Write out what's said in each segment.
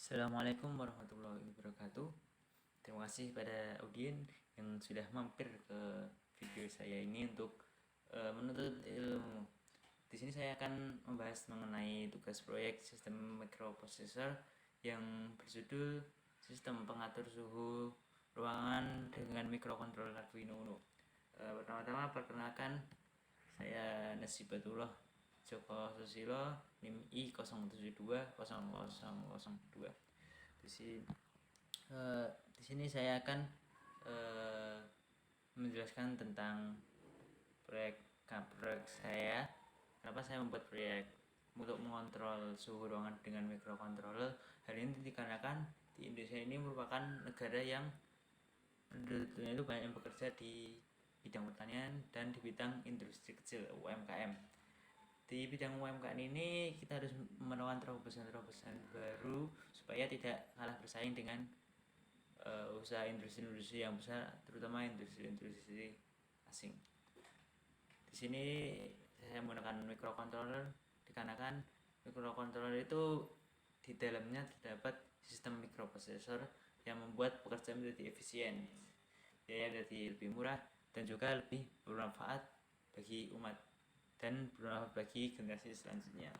Assalamualaikum warahmatullahi wabarakatuh. Terima kasih pada audien yang sudah mampir ke video saya ini untuk menuntut ilmu. Di sini saya akan membahas mengenai tugas proyek sistem microprocessor yang berjudul Sistem Pengatur Suhu Ruangan dengan Mikrokontroler Arduino Uno. Pertama-tama perkenalkan, saya Nasibatullah Joko Susilo, NIM I07200002. Di sini saya akan menjelaskan tentang proyek saya. Kenapa saya membuat proyek untuk mengontrol suhu ruangan dengan microcontroller? Hal ini dikarenakan di Indonesia ini merupakan negara yang penduduknya itu banyak yang bekerja di bidang pertanian dan di bidang industri kecil UMKM. Di bidang UMKM ini kita harus menemukan terobosan-terobosan baru supaya tidak kalah bersaing dengan usaha industri-industri yang besar, terutama industri-industri asing. Di sini saya menggunakan microcontroller dikarenakan microcontroller itu di dalamnya terdapat sistem microprocessor yang membuat pekerjaan menjadi efisien, biaya jadi lebih murah dan juga lebih bermanfaat bagi umat dan bermanfaat bagi generasi selanjutnya.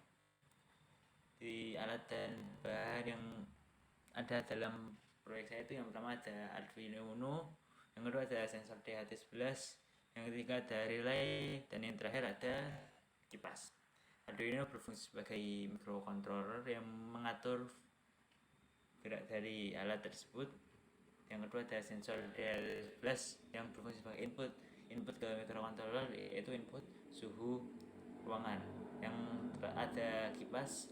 Di alat dan bahan yang ada dalam proyek saya itu yang pertama ada Arduino Uno, yang kedua ada sensor DHT11, yang ketiga ada relay, dan yang terakhir ada kipas. Arduino berfungsi sebagai microcontroller yang mengatur gerak dari alat tersebut. Yang kedua ada sensor DHT11 yang berfungsi sebagai input ke microcontroller, yaitu input suhu ruangan. Yang ada kipas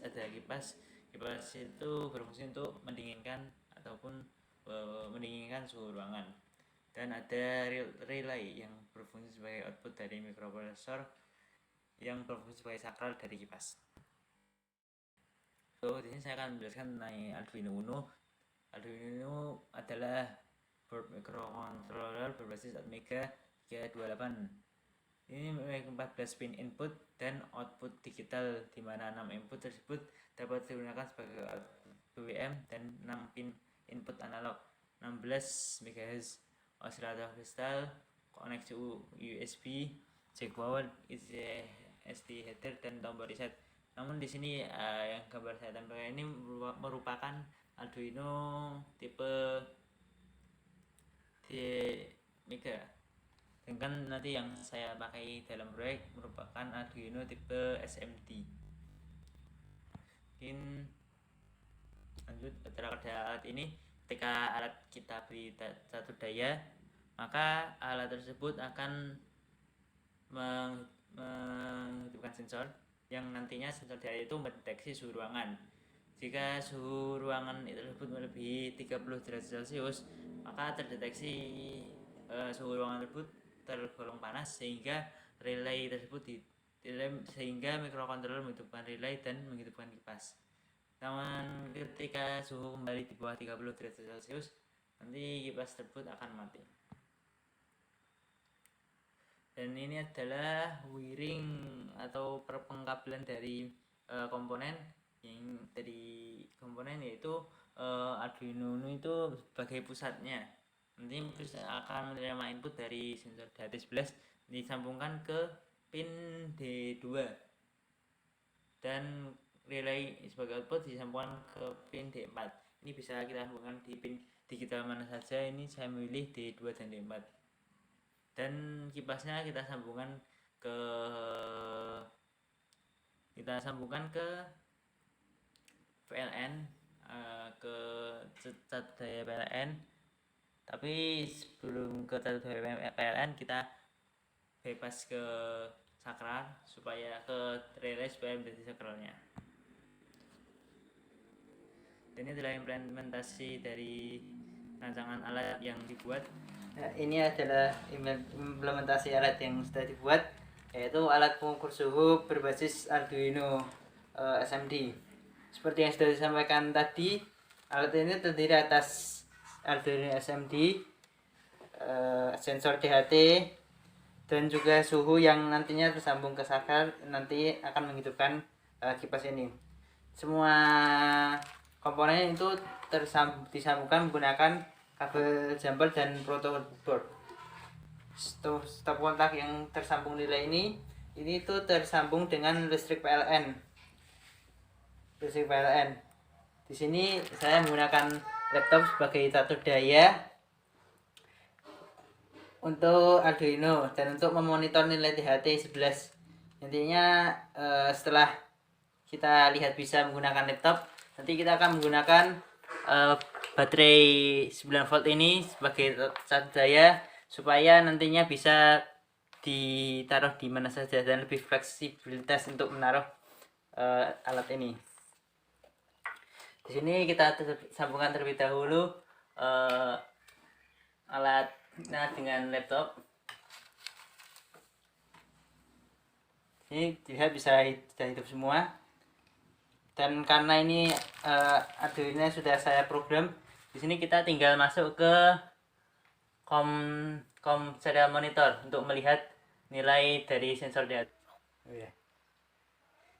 itu berfungsi untuk mendinginkan ataupun mendinginkan suhu ruangan. Dan ada relay yang berfungsi sebagai output dari microprocessor yang berfungsi sebagai sakral dari kipas. Di sini saya akan menjelaskan mengenai Arduino Uno. Arduino Uno adalah board microcontroller berbasis Atmega 328. Ini memiliki 14 pin input dan output digital, di mana 6 input tersebut dapat digunakan sebagai output BWM dan 6 pin input analog. 16 MHz oscillator kristal, koneksi USB, jack power, SD header, dan tombol reset. Namun di sini yang gambar saya tampilkan ini merupakan Arduino tipe Mega. Sedangkan nanti yang saya pakai dalam proyek merupakan Arduino tipe SMD. Mungkin lanjut pada alat ini. Ketika alat kita beri satu daya, maka alat tersebut akan menghidupkan sensor yang nantinya sensor daya itu mendeteksi suhu ruangan. Jika suhu ruangan tersebut melebihi 30 derajat Celcius, maka terdeteksi suhu ruangan tersebut tergolong panas, sehingga relay tersebut sehingga microcontroller menghidupkan relay dan menghidupkan kipas. Namun ketika suhu kembali di bawah 30 derajat Celcius, nanti kipas tersebut akan mati. Dan ini adalah wiring atau perpengkabelan dari komponen yaitu Arduino Uno itu sebagai pusatnya. Nanti pusat akan menerima input dari sensor DHT11 disambungkan ke pin D2 dan relay sebagai output disambungkan ke pin D4. Ini bisa kita sambungkan di pin digital mana saja. Ini saya memilih D2 dan D4. Dan kipasnya kita sambungkan ke PLN, ke satu daya PLN. Tapi sebelum ke satu daya PLN kita bypass ke sakral supaya ke relay supaya menjadi sakralnya. Dan ini adalah implementasi dari rancangan alat yang dibuat. Nah, ini adalah implementasi alat yang sudah dibuat, yaitu alat pengukur suhu berbasis Arduino SMD. Seperti yang sudah disampaikan tadi, alat ini terdiri atas Arduino SMD, sensor DHT, dan juga suhu yang nantinya tersambung ke sakral nanti akan menghidupkan kipas ini. Semua Komponen itu disambungkan menggunakan kabel jumper dan protoboard. Stop kontak yang tersambung relay ini itu tersambung dengan listrik PLN. Di sini saya menggunakan laptop sebagai catur daya untuk Arduino dan untuk memonitor nilai THT 11. Nantinya setelah kita lihat bisa menggunakan laptop, nanti kita akan menggunakan baterai 9 volt ini sebagai catur daya supaya nantinya bisa ditaruh di mana saja dan lebih fleksibilitas untuk menaruh alat ini. Di sini kita sambungkan terlebih dahulu alatnya dengan laptop. Ini dilihat bisa hidup semua. Dan karena ini Arduino sudah saya program, di sini kita tinggal masuk ke serial monitor untuk melihat nilai dari sensor DHT.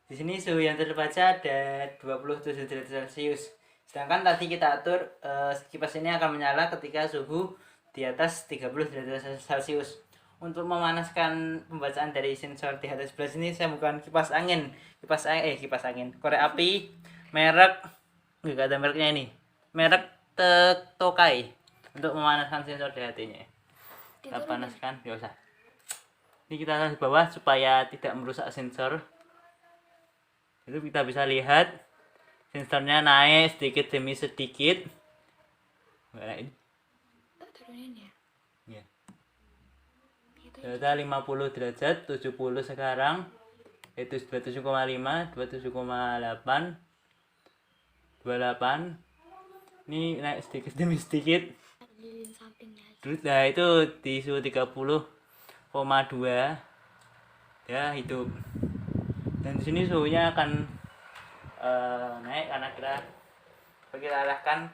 Di sini suhu yang terbaca ada 27 derajat Celcius. Sedangkan tadi kita atur kipas ini akan menyala ketika suhu di atas 30 derajat Celcius. Untuk memanaskan pembacaan dari sensor THT11 ini saya menggunakan kipas angin, korek api merek, enggak ada mereknya ini, merek Tokai, untuk memanaskan sensor DHT-nya. Kita panaskan, ya usah. Ini kita taruh di bawah supaya tidak merusak sensor. Itu kita bisa lihat sensornya naik sedikit demi sedikit. Ini. Turunin ya. Ya. Sudah 50 derajat, 70 sekarang. Itu 27,5, 27,8, 28. Ini naik sedikit demi sedikit. Terus nah itu di suhu 30,2 ya hidup. Dan di sini suhunya akan naik karena kita arahkan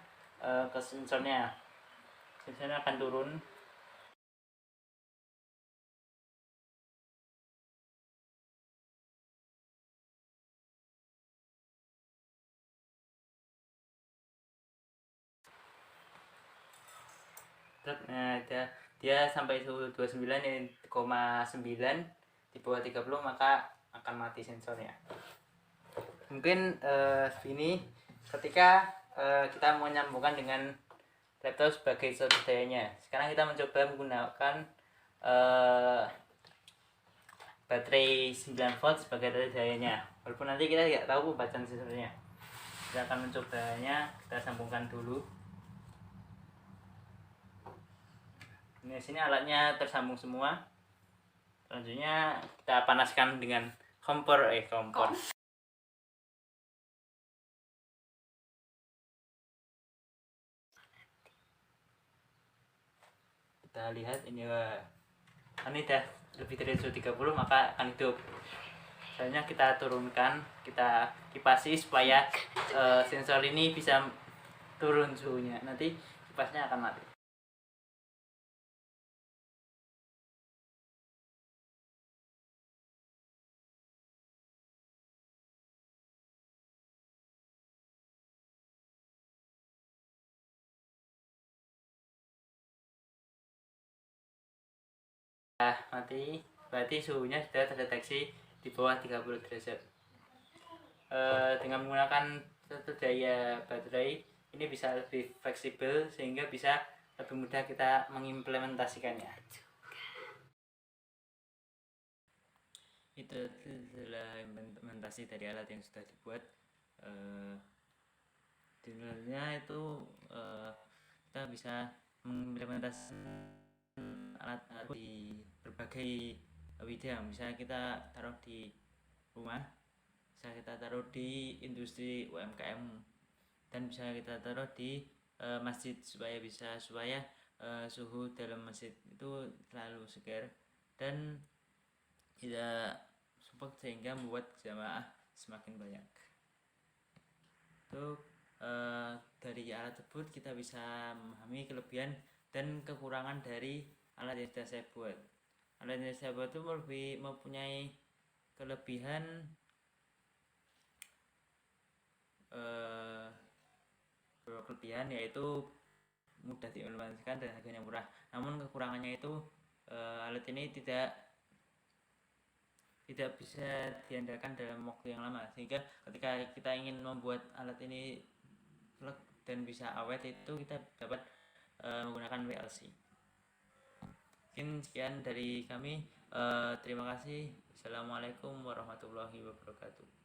ke sensornya. Sensornya akan turun. Nah, dia sampai suhu 29,9, di bawah 30 maka akan mati sensornya. Mungkin ini ketika kita menyambungkan dengan laptop sebagai catur dayanya. Sekarang kita mencoba menggunakan baterai 9 volt sebagai catur dayanya. Walaupun nanti kita tidak tahu pembacaan sensornya. Kita akan mencobanya, kita sambungkan dulu. Ini sini alatnya tersambung semua. Selanjutnya kita panaskan dengan kompor. Kita lihat ini dah lebih dari suhu 30 maka akan hidup. Selanjutnya kita turunkan, kita kipasi supaya sensor ini bisa turun suhunya. Nanti kipasnya akan mati. Mati, berarti suhunya sudah terdeteksi di bawah 30 derajat. Dengan menggunakan catur daya baterai ini bisa lebih fleksibel sehingga bisa lebih mudah kita mengimplementasikannya. Itu adalah implementasi dari alat yang sudah dibuat. Sebenarnya itu kita bisa mengimplementasikan alat di berbagai bidang. Bisa kita taruh di rumah, bisa kita taruh di industri UMKM, dan bisa kita taruh di masjid supaya suhu dalam masjid itu selalu segar dan tidak support sehingga membuat jamaah semakin banyak. Untuk dari alat tersebut kita bisa memahami kelebihan dan kekurangan dari alat yang sudah saya buat. Alat yang saya buat itu mempunyai kelebihan beberapa kelebihan, yaitu mudah diimplementasikan dan harganya murah. Namun kekurangannya itu alat ini tidak bisa diandalkan dalam waktu yang lama, sehingga ketika kita ingin membuat alat ini plug dan bisa awet, itu kita dapat menggunakan PLC. Mungkin sekian dari kami. Terima kasih. Assalamualaikum warahmatullahi wabarakatuh.